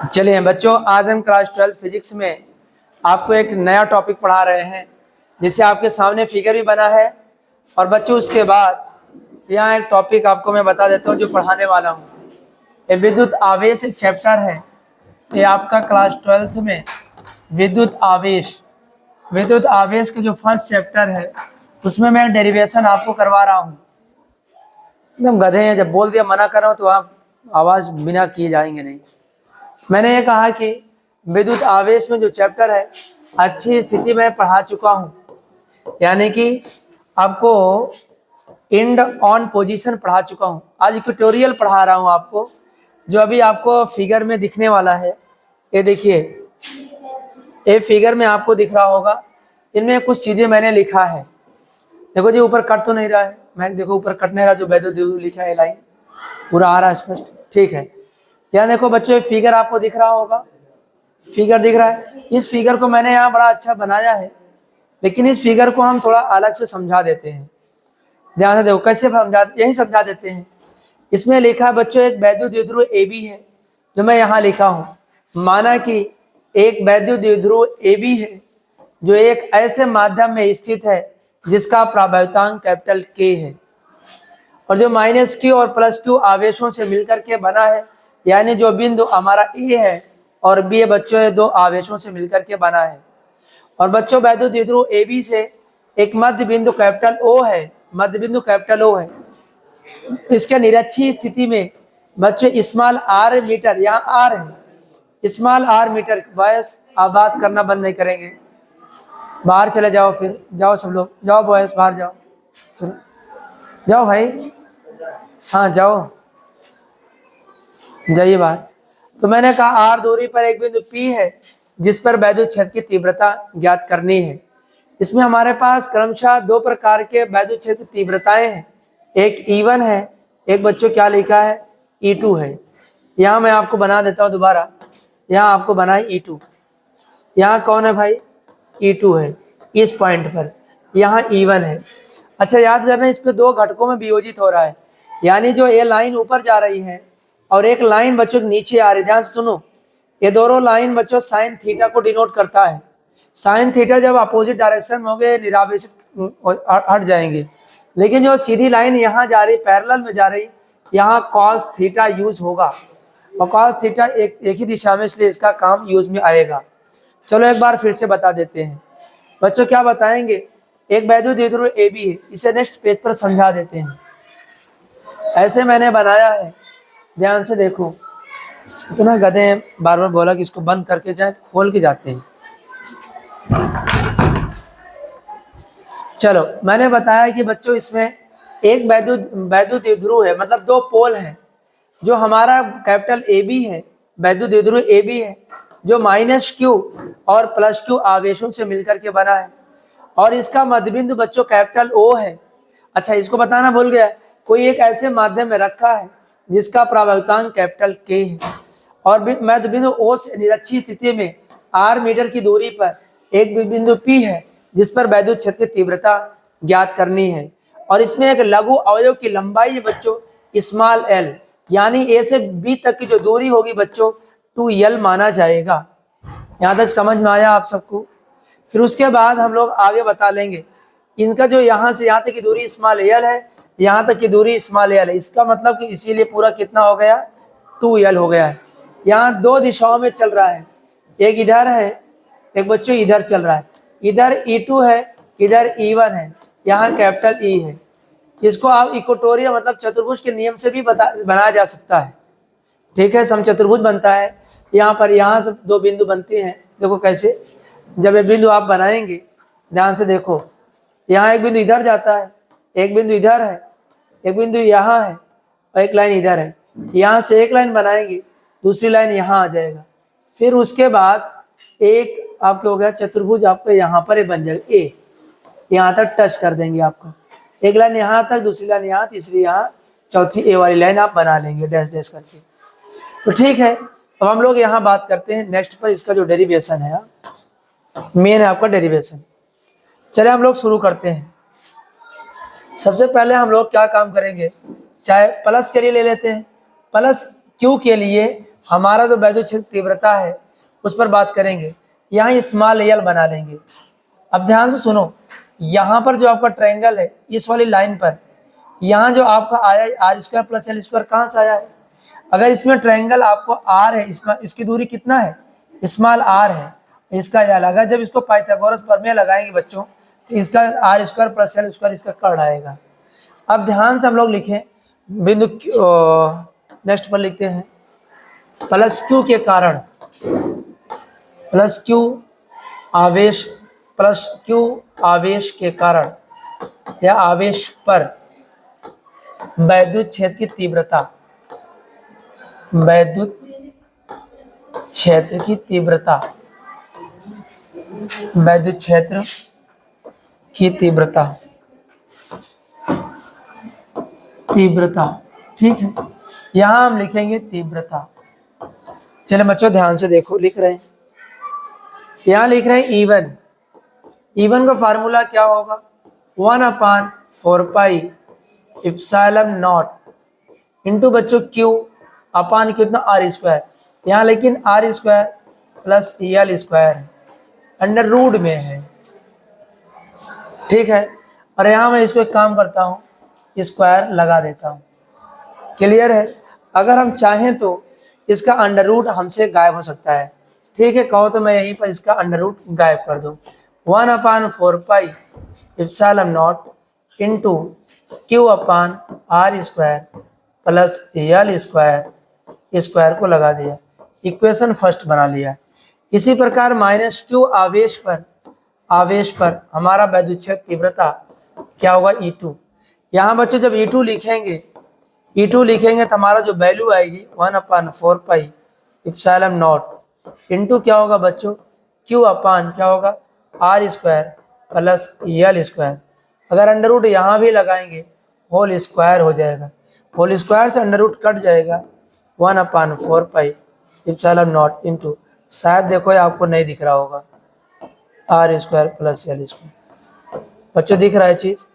चलिए बच्चों, आज हम क्लास 12 फिजिक्स में आपको एक नया टॉपिक पढ़ा रहे हैं, जिससे आपके सामने फिगर भी बना है। और बच्चों उसके बाद यहाँ एक टॉपिक आपको मैं बता देता हूँ जो पढ़ाने वाला हूँ। ये विद्युत आवेश एक चैप्टर है, ये आपका क्लास 12th में विद्युत आवेश का जो फर्स्ट चैप्टर है उसमें मैं डेरिवेशन आपको करवा रहा हूँ। एकदम गधे हैं, जब बोल दिया मना कर रहा हूँ तो आप आवाज़ बिना किए जाएंगे नहीं। मैंने ये कहा कि विद्युत आवेश में जो चैप्टर है अच्छी स्थिति में पढ़ा चुका हूँ, यानी कि आपको एंड ऑन पोजीशन पढ़ा चुका हूँ। आज इक्वेटोरियल पढ़ा रहा हूँ आपको, जो अभी आपको फिगर में दिखने वाला है। ये देखिए, ये फिगर में आपको दिख रहा होगा, इनमें कुछ चीज़ें मैंने लिखा है। देखो जी, ऊपर कट तो नहीं रहा है, मैं देखो ऊपर कट नहीं रहा, जो वैद्युत द्विध्रुव लिखा है लाइन पूरा आ रहा है स्पष्ट, ठीक है। यहाँ देखो बच्चों, ये फिगर आपको दिख रहा होगा, फिगर दिख रहा है। इस फिगर को मैंने यहाँ बड़ा अच्छा बनाया है, लेकिन इस फिगर को हम थोड़ा अलग से समझा देते हैं। ध्यान से देखो कैसे यही समझा देते हैं। इसमें लिखा है बच्चों, एक वैद्युत द्विध्रुव AB है, जो मैं यहाँ लिखा हूँ। माना कि एक वैद्युत द्विध्रुव AB है जो एक ऐसे माध्यम में स्थित है जिसका प्रावैतांक कैपिटल K है, और जो -Q और +Q आवेशों से मिलकर के बना है, यानी जो बिंदु हमारा A है और B बच्चों, ये दो आवेशों से मिलकर के बना है। और बच्चों वैद्युत द्विध्रुव AB से एक मध्य बिंदु कैपिटल O है, मध्य बिंदु कैपिटल O है। इसके निरक्षीय स्थिति में बच्चों स्मॉल r मीटर, यहाँ r है, स्मॉल r मीटर। बॉयस आप बात करना बंद नहीं करेंगे, बाहर चले जाओ, फिर जाओ सब लोग, जाओ बॉयस बाहर जाओ, चलो जाओ भाई, हाँ जाओ, जाइए बाहर। तो मैंने कहा r दूरी पर एक बिंदु P है जिस पर वैद्युत क्षेत्र की तीव्रता ज्ञात करनी है। इसमें हमारे पास क्रमशः दो प्रकार के वैद्युत क्षेत्र की तीव्रताएं हैं, एक E1 है, एक बच्चों क्या लिखा है E2 है। यहाँ मैं आपको बना देता हूँ दोबारा, यहाँ आपको बना है E2, यहाँ कौन है भाई E2 है, इस पॉइंट पर यहाँ E1 है। अच्छा याद करना, इस पे दो घटकों में वियोजित हो रहा है, यानी जो ये लाइन ऊपर जा रही है और एक लाइन बच्चों नीचे आ रही है। ध्यान से सुनो, ये दोनों लाइन बच्चों साइन थीटा को डिनोट करता है। साइन थीटा जब अपोजिट डायरेक्शन में होंगे निरावेशित हट जाएंगे, लेकिन जो सीधी लाइन यहाँ जा रही, पैरेलल में जा रही, यहाँ कॉस थीटा यूज होगा, और कॉस थीटा एक ही दिशा में, इसलिए इसका काम यूज में आएगा। चलो एक बार फिर से बता देते हैं बच्चों, क्या बताएंगे। एक वैद्युत द्विध्रुव AB है, इसे नेक्स्ट पेज पर समझा देते हैं। ऐसे मैंने बनाया है, ध्यान से देखो। इतना गधे हैं, बार बार बोला कि इसको बंद करके जाए तो खोल के जाते हैं। चलो मैंने बताया कि बच्चों इसमें एक वैद्युत द्विध्रुव है, मतलब दो पोल हैं। जो हमारा कैपिटल AB है, वैद्युत द्विध्रुव AB है, जो -Q और +Q आवेशों से मिलकर के बना है, और इसका मध्यबिंदु बच्चों कैपिटल O है। अच्छा इसको बताना भूल गया, कोई एक ऐसे माध्यम में रखा है जिसका प्रावैतांक कैपिटल K है, और मध्यबिंदु O से निरक्षीय स्थिति में r मीटर की दूरी पर एक बिंदु P है जिस पर वैद्युत क्षेत्र की तीव्रता ज्ञात करनी है। और इसमें एक लघु अवयव की लंबाई है बच्चों स्मॉल l, यानी A से B तक की जो दूरी होगी बच्चों 2l माना जाएगा। यहाँ तक समझ में आया आप सबको। फिर उसके बाद हम लोग आगे बता लेंगे, इनका जो यहाँ से यहाँ तक की दूरी स्मॉल l है, यहाँ तक की दूरी स्मॉल l है। इसका मतलब कि इसीलिए पूरा कितना हो गया 2l हो गया है। यहाँ दो दिशाओं में चल रहा है, एक इधर है, एक बच्चों इधर चल रहा है। इधर E2 है, इधर E1 है, यहाँ कैपिटल E है। इसको आप इक्वेटोरियल मतलब चतुर्भुज के नियम से भी बनाया जा सकता है, ठीक है। समचतुर्भुज बनता है, यहाँ पर यहाँ से दो बिंदु बनते हैं। देखो कैसे, जब ये बिंदु आप बनाएंगे, ध्यान से देखो, यहाँ एक बिंदु इधर जाता है, एक बिंदु इधर है, एक बिंदु यहाँ है, और एक लाइन इधर है। यहाँ से एक लाइन बनाएंगे, दूसरी लाइन यहाँ आ जाएगा। फिर उसके बाद एक आपके हो गया चतुर्भुज, आपको यहाँ पर बन जाएगा A, यहाँ तक टच कर देंगे आपको, एक लाइन यहाँ तक, दूसरी लाइन यहाँ, तीसरी यहाँ, चौथी A वाली लाइन आप बना लेंगे डैश डैश करके। तो ठीक है, अब हम लोग यहाँ बात करते हैं नेक्स्ट पर, इसका जो डेरिवेशन है, मेन है आपका डेरिवेशन। चले हम लोग शुरू करते हैं। सबसे पहले हम लोग क्या काम करेंगे, चाहे प्लस के लिए ले लेते हैं, प्लस क्यू के लिए हमारा जो वैद्युत क्षेत्र तीव्रता है उस पर बात करेंगे, यहाँ स्मॉल एल बना लेंगे। अब ध्यान से सुनो, यहाँ पर जो आपका ट्रायंगल है इस वाली लाइन पर, यहाँ जो आपका आया r square plus l square कहाँ से आया है, अगर इसमें ट्रायंगल आपको आर है, इसमें इसकी दूरी कितना है, स्मॉल आर है, इसका एल, अगर जब इसको पाइथागोरस प्रमेय लगाएंगे बच्चों तो इसका r square plus l square इसका कर्ण आएगा। अब ध्यान से हम लोग लिखें बिंदु, नेक्स्ट पर लिखते हैं प्लस क्यू के कारण, प्लस क्यू आवेश, प्लस क्यू आवेश के कारण या आवेश पर वैद्युत क्षेत्र की तीव्रता, वैद्युत क्षेत्र की तीव्रता, वैद्युत क्षेत्र की तीव्रता, तीव्रता, ठीक है, यहां हम लिखेंगे तीव्रता। चलिए बच्चों ध्यान से देखो, लिख रहे हैं, यहां लिख रहे हैं E1, E1 का फार्मूला क्या होगा, 1/4 पाई एप्सिलॉन नॉट इंटू बच्चों Q अपान कितना आर स्क्वायर, यहाँ लेकिन r square plus l square under root में है, ठीक है, और यहाँ मैं इसको एक काम करता हूँ, स्क्वायर लगा देता हूँ, क्लियर है। अगर हम चाहें तो इसका अंडर रूट हमसे गायब हो सकता है, ठीक है, कहो तो मैं यहीं पर इसका अंडर रूट गायब कर दूँ, 1/4 pi epsilon naught into Q upon r square plus l square, square को लगा दिया, इक्वेशन फर्स्ट बना लिया। इसी प्रकार -Q आवेश पर हमारा वैद्युत क्षेत्र तीव्रता क्या होगा, E2। यहाँ बच्चों जब E2 लिखेंगे तो हमारा जो वैल्यू आएगी 1/4 पाई एप्सिलॉन नॉट इंटू क्या होगा बच्चों, Q अपान क्या होगा r square plus l square, अगर अंडर रूट यहाँ भी लगाएंगे होल स्क्वायर हो जाएगा, होल स्क्वायर से अंडर रूट कट जाएगा, 1/4 पाई एप्सिलॉन नॉट इंटू, शायद देखो ये आपको नहीं दिख रहा होगा, r square plus l square. बच्चों दिख रहा है चीज,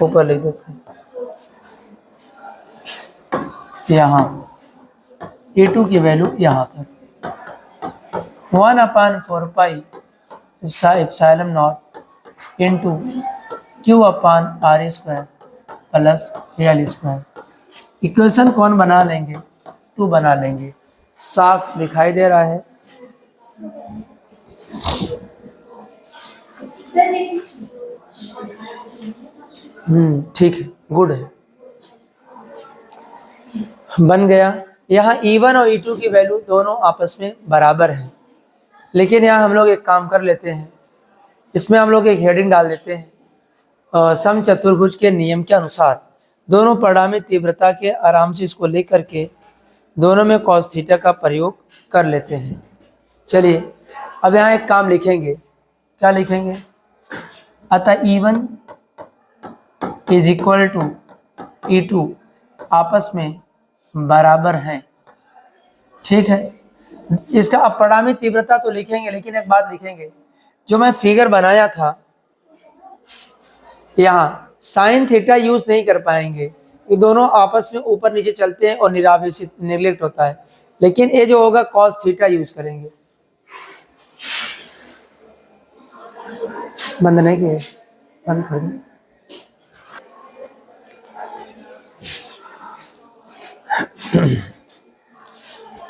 ऊपर लिख देते हैं, यहाँ E2 की वैल्यू यहाँ पर 1/4 pi epsilon naught into Q upon r square plus l square, equation कौन बना लेंगे, 2 बना लेंगे, साफ दिखाई दे रहा है। ठीक है, गुड है, बन गया। यहाँ E1 और E2 की वैल्यू दोनों आपस में बराबर है, लेकिन यहाँ हम लोग एक काम कर लेते हैं, इसमें हम लोग एक हेडिंग डाल देते हैं, सम चतुर्भुज के नियम के अनुसार दोनों परिणामी तीव्रता के, आराम से इसको लेकर के दोनों में cos थीटा का प्रयोग कर लेते हैं। चलिए अब यहाँ एक काम लिखेंगे, क्या लिखेंगे, अतः E1 is equal to E2 आपस में बराबर हैं, ठीक है। इसका अब परिणामी तीव्रता तो लिखेंगे, लेकिन एक बात लिखेंगे, जो मैं फिगर बनाया था यहाँ साइन थीटा यूज नहीं कर पाएंगे, ये दोनों आपस में ऊपर नीचे चलते हैं और निरावेशित निगलेक्ट होता है, लेकिन ये जो होगा cos थीटा यूज करेंगे। बंद नहीं किए, बंद कर दो।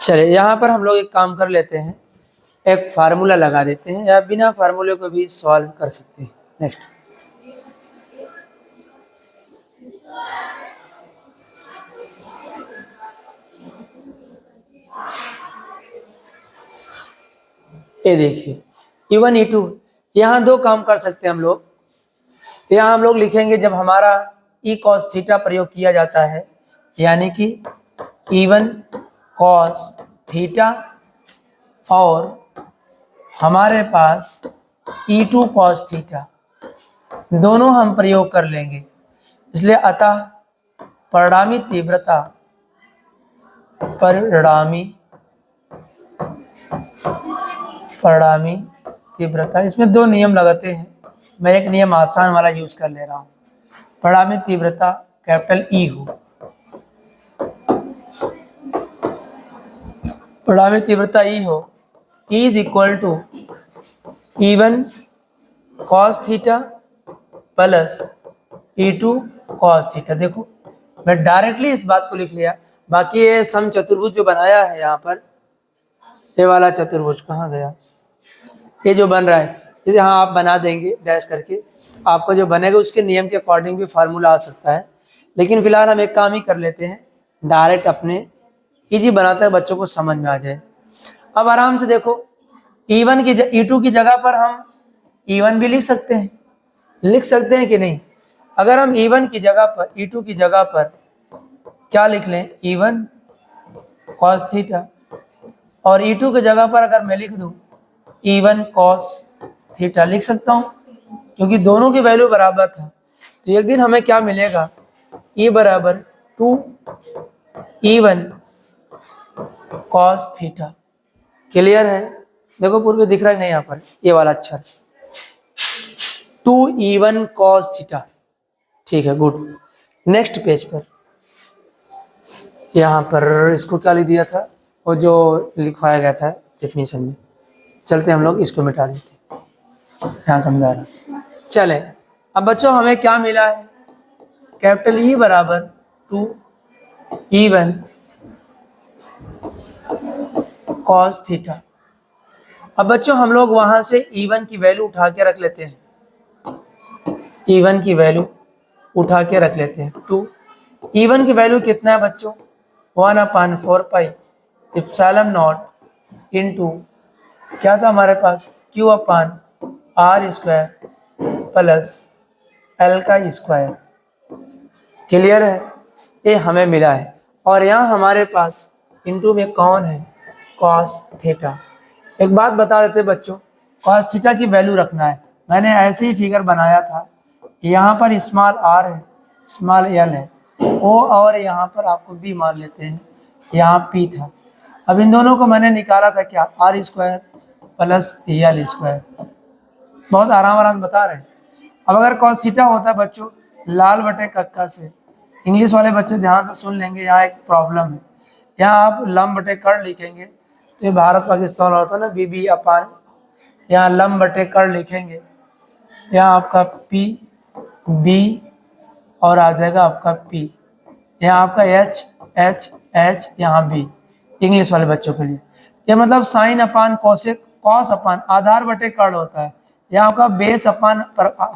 चलिए यहाँ पर हम लोग एक काम कर लेते हैं, एक फार्मूला लगा देते हैं, या बिना फार्मूले को भी सॉल्व कर सकते हैं। नेक्स्ट ये देखिए E1 E2, यहाँ 2 काम कर सकते हैं हम लोग। यहाँ हम लोग लिखेंगे जब हमारा E cos थीटा प्रयोग किया जाता है, यानी कि E1 cos थीटा और हमारे पास E2 cos थीटा, दोनों हम प्रयोग कर लेंगे, इसलिए अतः परिणामी तीव्रता, परिणामी तीव्रता, इसमें दो नियम लगाते हैं, मैं एक नियम आसान वाला यूज कर ले रहा हूँ। पड़ा में तीव्रता कैपिटल ई हो, पड़ा में तीव्रता ई हो, E is equal to E1 cos theta plus E2 cos theta. देखो मैं डायरेक्टली इस बात को लिख लिया, बाकी ये सम चतुर्भुज जो बनाया है यहाँ पर, ये वाला चतुर्भुज कहाँ गया, ये जो बन रहा है, जैसे हाँ आप बना देंगे डैश करके, आपको जो बनेगा उसके नियम के अकॉर्डिंग भी फार्मूला आ सकता है, लेकिन फिलहाल हम एक काम ही कर लेते हैं, डायरेक्ट अपने इजी बनाता है, बच्चों को समझ में आ जाए। अब आराम से देखो, E1 की E2 की जगह पर हम E1 भी लिख सकते हैं कि नहीं। अगर हम E1 की जगह पर E2 की जगह पर क्या लिख लें, E1 cos थीटा, और E2 की जगह पर अगर मैं लिख दूं E1 cos थीटा लिख सकता हूं, क्योंकि दोनों की वैल्यू बराबर था। तो एक दिन हमें क्या मिलेगा, E बराबर 2 E1 cos थीटा। क्लियर है, देखो पूर्व में दिख रहा है नहीं यहाँ पर, ये वाला अक्षर 2 E1 cos थीटा, ठीक है गुड। नेक्स्ट पेज पर यहाँ पर इसको क्या लिख दिया था, वो जो लिखवाया गया था डेफिनेशन में, चलते हम लोग इसको मिटा देते, यहाँ समझा रहा। चले अब बच्चों हमें क्या मिला है, कैपिटल E बराबर 2 E1 cos थीटा। अब बच्चों हम लोग वहां से E1 की वैल्यू उठा के रख लेते हैं, E1 की वैल्यू उठा के रख लेते हैं 2। E1 की वैल्यू कितना है बच्चों, 1/4 पाई एप्सिलॉन नॉट इंटू क्या था हमारे पास, Q/R स्क्वायर प्लस L का स्क्वायर। क्लियर है, ये हमें मिला है, और यहाँ हमारे पास इंटू में कौन है, cos थीटा। एक बात बता देते बच्चों, cos थीटा की वैल्यू रखना है, मैंने ऐसे ही फिगर बनाया था, यहाँ पर स्मॉल r है, स्मॉल l है, O और यहाँ पर आपको B मान लेते हैं, यहाँ P था। अब इन दोनों को मैंने निकाला था क्या, R square plus L square, बहुत आराम बता रहे हैं। अब अगर cos थीटा होता है बच्चों लाल बटे कक्का से, इंग्लिश वाले बच्चे ध्यान से सुन लेंगे, यहाँ एक प्रॉब्लम है, यहाँ आप लम बटे कर्ण लिखेंगे तो ये भारत पाकिस्तान होता है ना, BB अपान, यहाँ लम बटे कर्ण लिखेंगे, यहाँ आपका P B और आ जाएगा आपका P, यहाँ आपका H यहाँ B, इंग्लिश वाले बच्चों के लिए। ये मतलब साइन अपान कोसेक, कॉस अपान आधार बटे कर्ण होता है, यहाँ आपका बेस अपान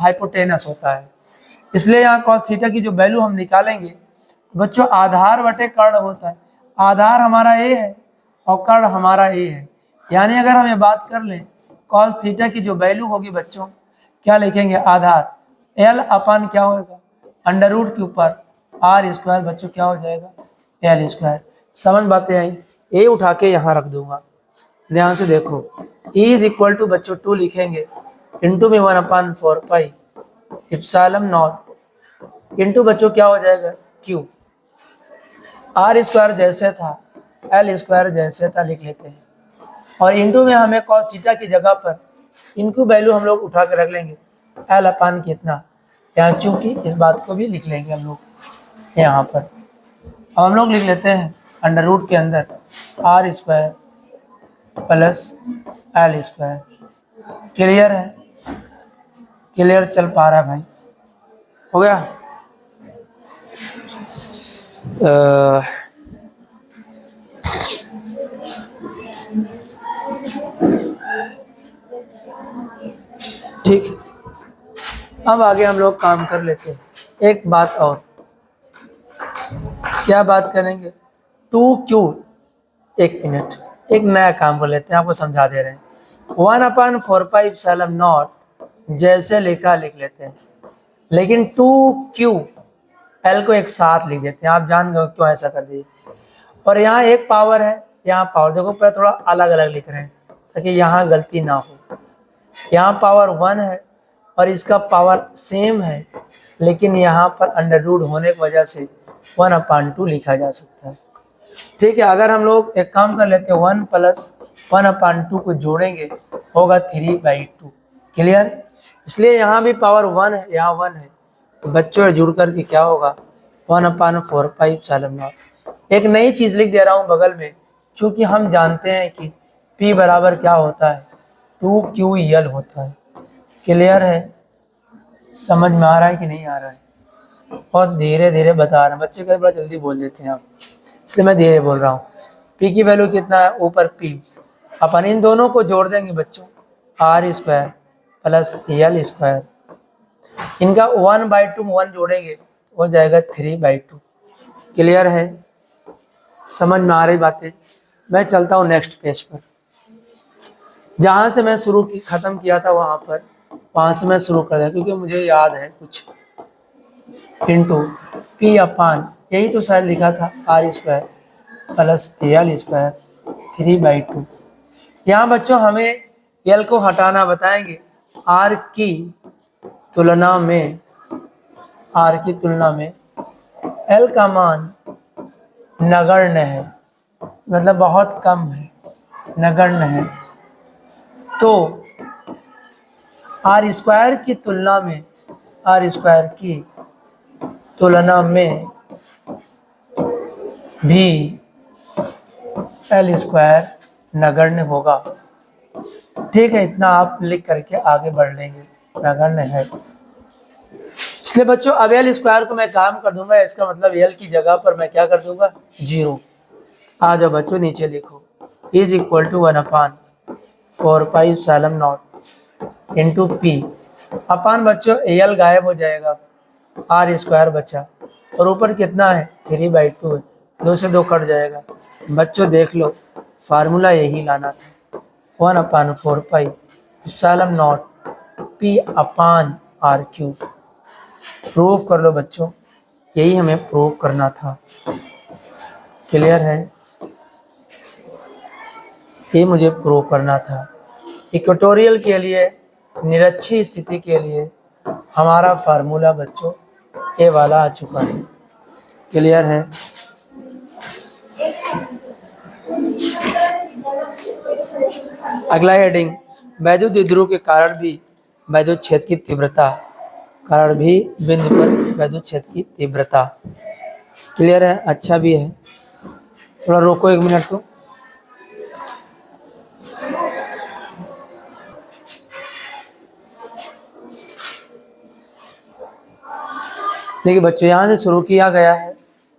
हाइपोटेनस होता है, इसलिए यहाँ cos थीटा की जो वैल्यू हम निकालेंगे बच्चों आधार बटे कर्ण होता है, आधार हमारा A है और कर्ण हमारा A है, यानी अगर हम ये बात कर लें cos थीटा की जो वैल्यू होगी बच्चों, क्या लिखेंगे, आधार L अपान क्या होगा, अंडर रूट के ऊपर R स्क्वायर, बच्चों क्या हो जाएगा, L स्क्वायर। समझ बातें आई, ए उठा के यहाँ रख दूंगा, ध्यान से देखो, E इज इक्वल टू बच्चों 2 लिखेंगे इंटू में 1/4 पाई एप्सिलॉन नॉट इंटू बच्चों क्या हो जाएगा Q, R स्क्वायर जैसे था L स्क्वायर जैसे था लिख लेते हैं, और इंटू में हमें cos थीटा की जगह पर इनकी वैल्यू हम लोग उठा के रख लेंगे, L अपान कितना, यहाँ चूंकि इस बात को भी लिख लेंगे हम लोग यहाँ पर। अब हम लोग लिख लेते हैं अंडर रूट के अंदर R square plus L square. Clear है, क्लियर चल पा रहा है भाई, हो गया। ठीक, अब आगे हम लोग काम कर लेते हैं। एक बात और, क्या बात करेंगे, 2Q, एक मिनट, एक नया काम कर लेते हैं, आपको समझा दे रहे हैं। 1/4 पाई एप्सिलॉन नॉट जैसे लिखा लिख लेते हैं, लेकिन 2Q L को एक साथ लिख देते हैं, आप जान गए क्यों ऐसा कर दिए। और यहाँ एक पावर है, यहाँ पावर, देखो पहले थोड़ा अलग अलग लिख रहे हैं ताकि यहाँ गलती ना हो। यहाँ पावर 1 है और इसका पावर सेम है, लेकिन यहाँ पर अंडर रूट होने की वजह से 1/2 लिखा जा सकता है। ठीक है, अगर हम लोग एक काम कर लेते हैं 1 प्लस 1/2 को जोड़ेंगे होगा 3/2। क्लियर? इसलिए यहाँ भी पावर 1 है, यहाँ 1 है, तो बच्चों जुड़ करके क्या होगा 1/4πε0। एक नई चीज लिख दे रहा हूँ बगल में, क्योंकि हम जानते हैं कि P बराबर क्या होता है 2QL होता है। क्लियर है? समझ में आ रहा है कि नहीं आ रहा है? बहुत धीरे धीरे बता रहे हैं बच्चे, कई बड़ा जल्दी बोल देते हैं आप, इसलिए मैं धीरे बोल रहा हूँ। P की वैल्यू कितना है, ऊपर P, अपन इन दोनों को जोड़ देंगे बच्चों, R² प्लस L², इनका 1/2 में 1 जोड़ेंगे हो जाएगा 3/2। क्लियर है? समझ में आ रही बातें? मैं चलता हूँ नेक्स्ट पेज पर, जहाँ से मैं ख़त्म किया था वहाँ से मैं शुरू कर दिया, क्योंकि मुझे याद है कुछ। इंटू P/, यही तो शायद लिखा था, R² प्लस L² 3/2। यहाँ बच्चों हमें L को हटाना बताएंगे, R की तुलना में L का मान नगण्य है, मतलब बहुत कम है, नगण्य है, तो R² की तुलना में भी L² नगण्य होगा। ठीक है, इतना आप लिख करके आगे बढ़ लेंगे, नगण्य है। इसलिए बच्चों अब L² को मैं काम कर दूंगा, इसका मतलब L की जगह पर मैं क्या कर दूंगा 0। आ जाओ बच्चों नीचे लिखो, is equal to 1/4πε0 into P upon बच्चों L गायब हो जाएगा, R² बचा, और ऊपर कितना है 3/2 है, 2 से 2 कट जाएगा। बच्चों देख लो, फार्मूला यही लाना था, 1/4πε0 P/R³। प्रूफ कर लो बच्चों, यही हमें प्रूफ करना था। क्लियर है? ये मुझे प्रूव करना था। इक्वेटोरियल के लिए, निरक्षीय स्थिति के लिए हमारा फार्मूला बच्चों ये वाला आ चुका है। क्लियर है? अगला हेडिंग, वैद्युत द्विध्रुव के कारण भी वैद्युत क्षेत्र की तीव्रता, बिंदु पर वैद्युत क्षेत्र की तीव्रता। क्लियर है? अच्छा भी है, थोड़ा रोको 1 मिनट तो। देखिए बच्चों, यहाँ से शुरू किया गया है,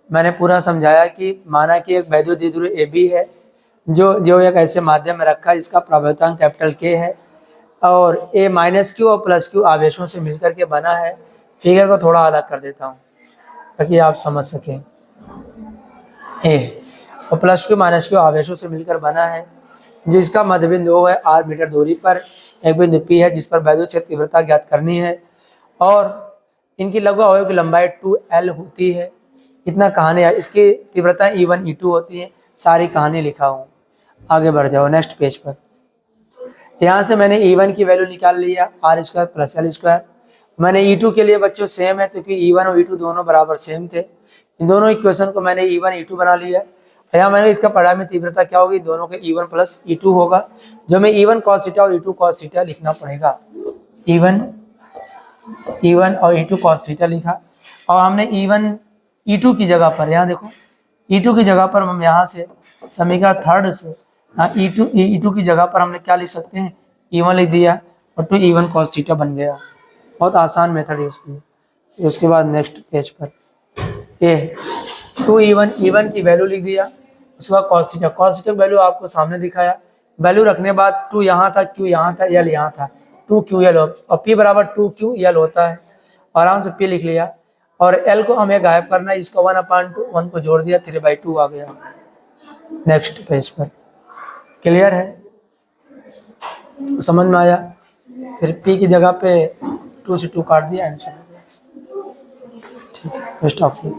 मैंने पूरा समझाया कि माना कि एक वैद्युत द्विध्रुव AB है जो एक ऐसे माध्यम में रखा है जिसका प्रभावितांक कैपिटल K है, और A-Q और +Q आवेशों से मिलकर के बना है। फिगर को थोड़ा अलग कर देता हूँ ताकि आप समझ सकें। A और +Q आवेशों से मिलकर बना है, जिसका मध्यबिंदु है R मीटर दूरी पर, एक बिंदु P है जिस पर वैद्युत क्षेत्र तीव्रता ज्ञात करनी है, और इनकी लघु अवयव की लंबाई 2L होती है। इतना कहानी है, इसकी तीव्रता E1 E2 होती है। सारी कहानी लिखा हूँ, आगे बढ़ जाओ नेक्स्ट पेज पर। यहाँ से मैंने E1 की वैल्यू निकाल लिया, R² प्लस L²। मैंने E2 के लिए बच्चों सेम है, क्योंकि E1 और E2 दोनों बराबर सेम थे। इन दोनों इक्वेशन को मैंने E1 E2 बना लिया। यहाँ मैंने इसका पढ़ा में तीव्रता क्या होगी, दोनों के E1 प्लस E2 होगा, जो मैं E1 cos थीटा और E2 cos थीटा लिखना पड़ेगा। E1 और E2 cos थीटा लिखा, और हमने E1 E2 की जगह पर, यहाँ देखो E2 की जगह पर हम यहाँ से समीकरण 3 से E2 की जगह पर हमने क्या लिख सकते हैं, E1 लिख दिया और 2 E1 cos थीटा बन गया। बहुत आसान मेथड है उसकी। उसके बाद नेक्स्ट पेज पर ये 2 E1 की वैल्यू लिख दिया, उसके बाद cos थीटा की वैल्यू आपको सामने दिखाया। वैल्यू रखने बाद 2 यहाँ था, Q यहाँ था, L यहाँ था, 2QL, और P बराबर 2QL होता है। आराम से P लिख लिया, और L को हमें गायब करना है, इसका 1/2 को जोड़ दिया, 3/2 आ गया। नेक्स्ट पेज पर। क्लियर है? समझ में आया? फिर P की जगह पे 2 से 2 काट दिया, आंसर हो गया। ठीक है, बेस्ट ऑफ लक।